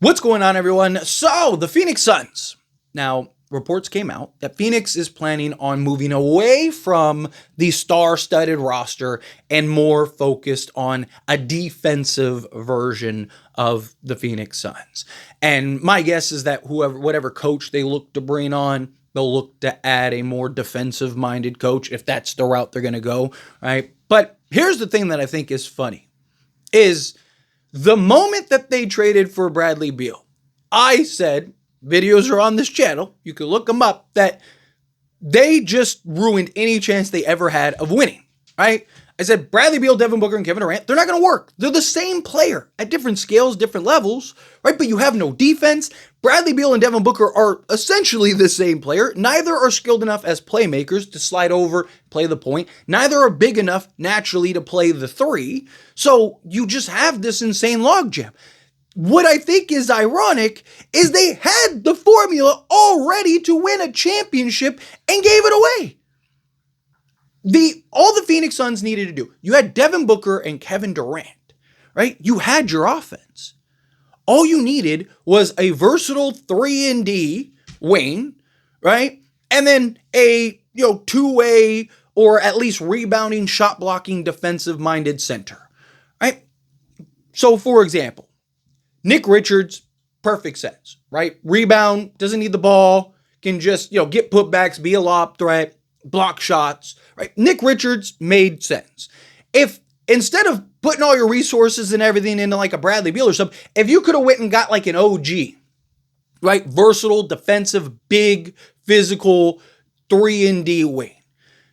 What's going on, everyone? So, the Phoenix Suns. Now, reports came out that Phoenix is planning on moving away from the star-studded roster and more focused on a defensive version of the Phoenix Suns. And my guess is that whatever coach they look to bring on, they'll look to add a more defensive-minded coach if that's the route they're going to go, right? But here's the thing that I think is funny, is the moment that they traded for Bradley Beal, I said, videos are on this channel, you can look them up, that they just ruined any chance they ever had of winning, right? I said, Bradley Beal, Devin Booker, and Kevin Durant, they're not going to work. They're the same player at different scales, different levels, right? But you have no defense. Bradley Beal and Devin Booker are essentially the same player. Neither are skilled enough as playmakers to slide over, play the point. Neither are big enough naturally to play the three. So you just have this insane logjam. What I think is ironic is they had the formula already to win a championship and gave it away. All the Phoenix Suns needed to do, you had Devin Booker and Kevin Durant, right? You had your offense. All you needed was a versatile 3-and-D wing, right? And then a two-way or at least rebounding, shot-blocking, defensive-minded center, right? So, for example, Nick Richards, perfect sense, right? Rebound, doesn't need the ball, can just, get putbacks, be a lob threat, block shots, right? Nick Richards made sense. If instead of putting all your resources and everything into like a Bradley Beal or something, if you could have went and got like an OG, right? Versatile, defensive, big, physical, 3-and-D wing.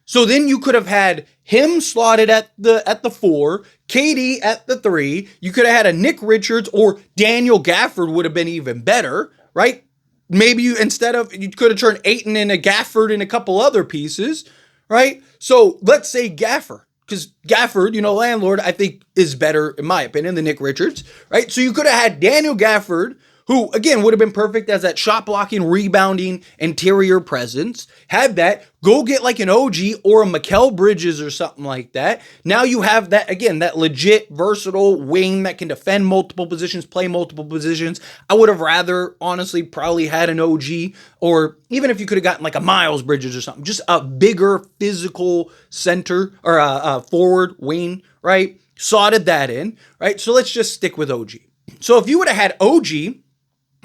So then you could have had him slotted at the 4, KD at the 3. You could have had a Nick Richards, or Daniel Gafford would have been even better, right? Maybe you could have turned Ayton into Gafford and a couple other pieces, right? So let's say Gafford, because Gafford, landlord, I think is better, in my opinion, than Nick Richards, right? So you could have had Daniel Gafford, who, again, would have been perfect as that shot-blocking, rebounding, interior presence. Had that. Go get like an OG or a Mikal Bridges or something like that. Now you have that, again, that legit, versatile wing that can defend multiple positions, play multiple positions. I would have rather, honestly, probably had an OG, or even if you could have gotten like a Miles Bridges or something, just a bigger physical center or a forward wing, right? Slotted that in, right? So let's just stick with OG. So if you would have had OG,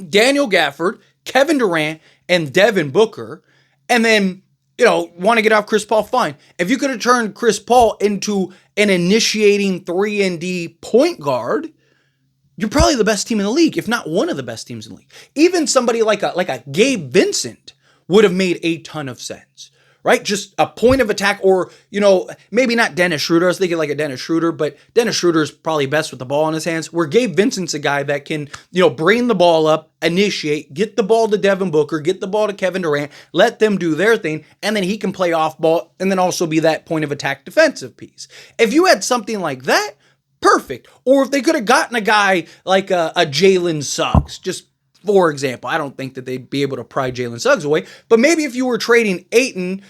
Daniel Gafford, Kevin Durant, and Devin Booker, and then, want to get off Chris Paul, fine. If you could have turned Chris Paul into an initiating 3-and-D point guard, you're probably the best team in the league, if not one of the best teams in the league. Even somebody like a Gabe Vincent would have made a ton of sense, right? Just a point of attack, or, maybe not Dennis Schroeder. I was thinking like a Dennis Schroeder, but Dennis Schroeder is probably best with the ball in his hands, where Gabe Vincent's a guy that can, bring the ball up, initiate, get the ball to Devin Booker, get the ball to Kevin Durant, let them do their thing, and then he can play off ball and then also be that point of attack defensive piece. If you had something like that, perfect. Or if they could have gotten a guy like a Jalen Suggs, just for example. I don't think that they'd be able to pry Jalen Suggs away, but maybe if you were trading Ayton,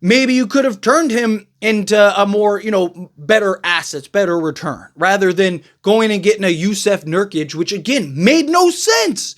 maybe you could have turned him into a more, better assets, better return, rather than going and getting a Yusef Nurkic, which again made no sense.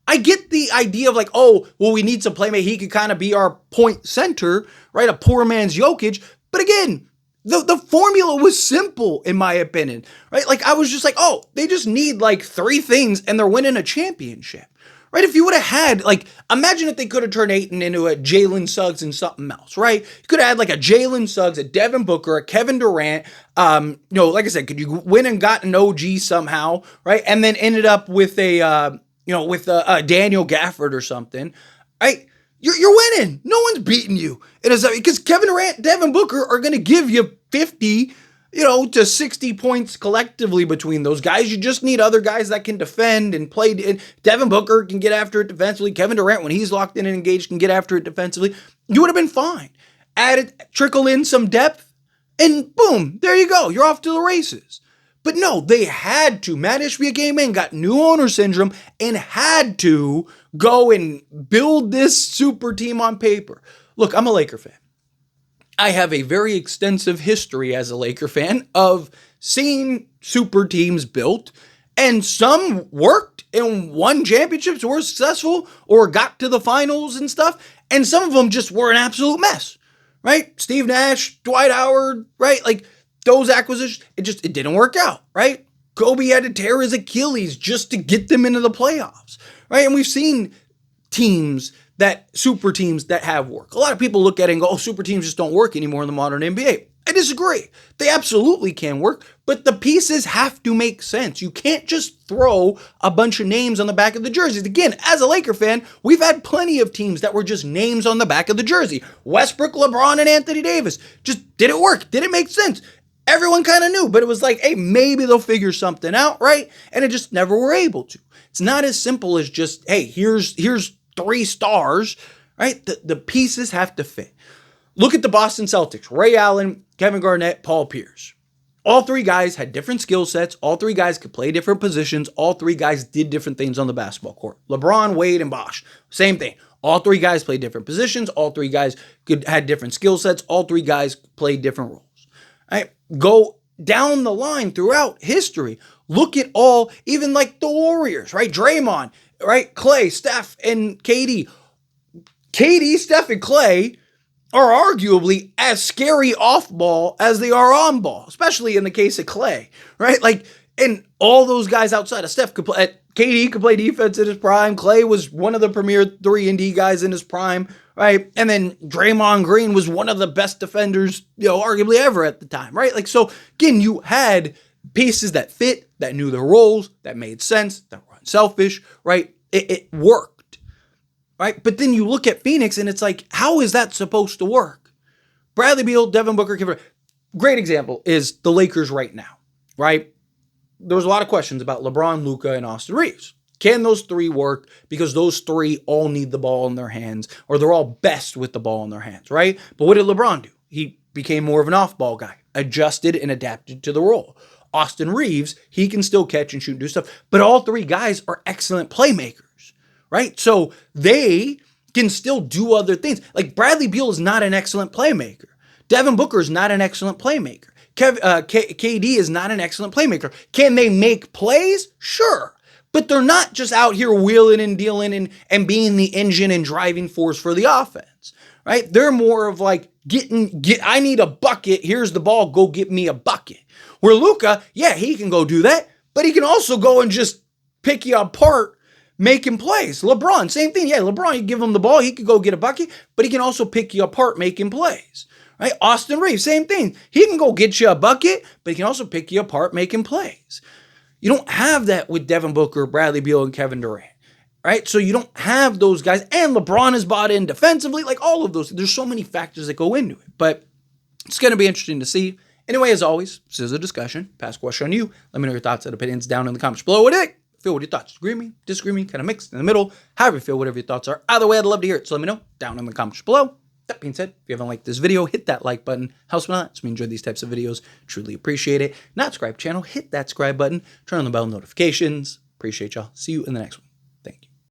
I get the idea of like, oh, well, we need some playmate. He could kind of be our point center, right? A poor man's Jokic. But again, the formula was simple, in my opinion, right? Like, I was just like, oh, they just need like 3 things and they're winning a championship, right? If you would have had, like, imagine if they could have turned Ayton into a Jalen Suggs and something else, right? You could have had like a Jalen Suggs, a Devin Booker, a Kevin Durant. Like I said, could you win and got an OG somehow, right? And then ended up with a Daniel Gafford or something, right? You're winning. No one's beating you. It is because Kevin Durant, Devin Booker are going to give you 50, to 60 points collectively between those guys. You just need other guys that can defend and play. And Devin Booker can get after it defensively. Kevin Durant, when he's locked in and engaged, can get after it defensively. You would have been fine. Trickle in some depth, and boom, there you go. You're off to the races. But no, they had to. Matt Ishbia came in, got new owner syndrome, and had to go and build this super team on paper. Look, I'm a Laker fan. I have a very extensive history as a Laker fan of seeing super teams built And some worked and won championships, were successful, or got to the finals and stuff. And some of them just were an absolute mess, right? Steve Nash, Dwight Howard, right? Like those acquisitions, it didn't work out, right? Kobe had to tear his Achilles just to get them into the playoffs, right? And we've seen super teams that have worked. A lot of people look at it and go, oh, super teams just don't work anymore in the modern NBA. I disagree. They absolutely can work, but the pieces have to make sense. You can't just throw a bunch of names on the back of the jerseys. Again, as a Laker fan, we've had plenty of teams that were just names on the back of the jersey. Westbrook, LeBron, and Anthony Davis. Just did it work? Did it make sense? Everyone kind of knew, but it was like, hey, maybe they'll figure something out, right? And it just never were able to. It's not as simple as just, hey, here's 3 stars, right? The pieces have to fit. Look at the Boston Celtics. Ray Allen, Kevin Garnett, Paul Pierce. All 3 guys had different skill sets. All 3 guys could play different positions. All 3 guys did different things on the basketball court. LeBron, Wade, and Bosh. Same thing. All 3 guys played different positions. All 3 guys had different skill sets. All 3 guys played different roles. Right? Go down the line throughout history. Look at all, even like the Warriors, right? Draymond, right? Clay, Steph, and KD. KD, Steph, and Clay are arguably as scary off ball as they are on ball, especially in the case of Clay, right? Like, and all those guys outside of Steph could play. KD could play defense in his prime. Clay was one of the premier 3-and-D guys in his prime, right? And then Draymond Green was one of the best defenders, arguably ever at the time, right? Like, so again, you had pieces that fit, that knew their roles, that made sense, that were unselfish, right? It worked. Right? But then you look at Phoenix and it's like, how is that supposed to work? Bradley Beal, Devin Booker, Kevin. Great example is the Lakers right now, right? There was a lot of questions about LeBron, Luka, and Austin Reeves. Can those 3 work? Because those 3 all need the ball in their hands, or they're all best with the ball in their hands, right? But what did LeBron do? He became more of an off-ball guy, adjusted and adapted to the role. Austin Reeves, he can still catch and shoot and do stuff, but all 3 guys are excellent playmakers. Right? So they can still do other things. Like Bradley Beal is not an excellent playmaker. Devin Booker is not an excellent playmaker. KD is not an excellent playmaker. Can they make plays? Sure. But they're not just out here wheeling and dealing and being the engine and driving force for the offense. Right? They're more of like, I need a bucket. Here's the ball. Go get me a bucket. Where Luka, yeah, he can go do that, but he can also go and just pick you apart making plays. LeBron, same thing. Yeah, LeBron, you give him the ball, he could go get a bucket, but he can also pick you apart making plays. Right? Austin Reeves, same thing. He can go get you a bucket, but he can also pick you apart making plays. You don't have that with Devin Booker, Bradley Beal, and Kevin Durant. Right? So you don't have those guys. And LeBron is bought in defensively, like all of those. There's so many factors that go into it. But it's going to be interesting to see. Anyway, as always, this is a discussion. Pass question on you. Let me know your thoughts and opinions down in the comments below. What do you think? Feel what your thoughts. Agree with me, disagree with me, kind of mixed in the middle. However you feel, whatever your thoughts are. Either way, I'd love to hear it. So let me know down in the comments below. That being said, if you haven't liked this video, hit that like button. Helps me out. So we enjoy these types of videos. Truly appreciate it. Not subscribe channel, hit that subscribe button. Turn on the bell notifications. Appreciate y'all. See you in the next one.